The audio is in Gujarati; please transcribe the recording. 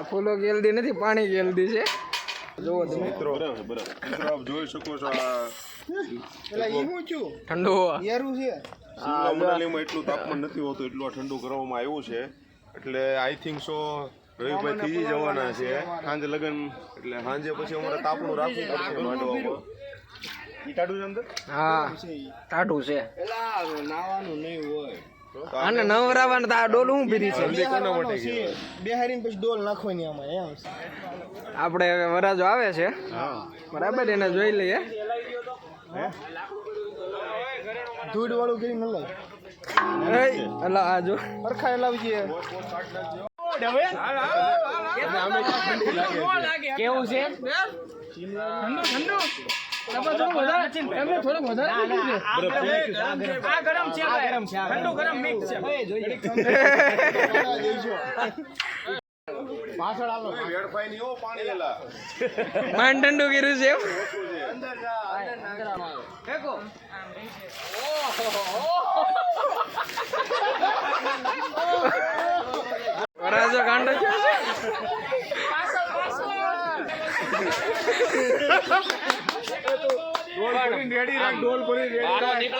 ફૂલો ગેલદી નથી, પાણી ગેલદી છે. જોવો તમે મિત્રો આપ જોઈ શકો છો આ ઠંડુ શિમલા મનાલીમાં એટલું તાપમાન નથી હોતું, એટલું આ ઠંડુ કરવામાં આવ્યું છે. એટલે આઈ થિંક સો રવિભાઈ ત્રીજી જવાના છે સાંજે લગન, એટલે સાંજે પછી અમારે તાપણું રાખવું પડશે માંડવામાં. હા ટાઢું છે. આને નવરાવાનું આ ડોલ હું પીધી છે. બેહારીને પછી ડોલ નાખવાની આમાં એમ. આપણે હવે વરાજો આવે છે બરાબર, એને જોઈ લઈએ. ધૂળ વાળું કરીને લઈ અલા આ જો સરખા લાવજે. કેવું છે? માંડ ઠંડુ કર્યું છે એમ? વરાજો કાંડો છે. ડોલ ભરી રેડી રાખ, ડોલ ભરી રેડી રાખ.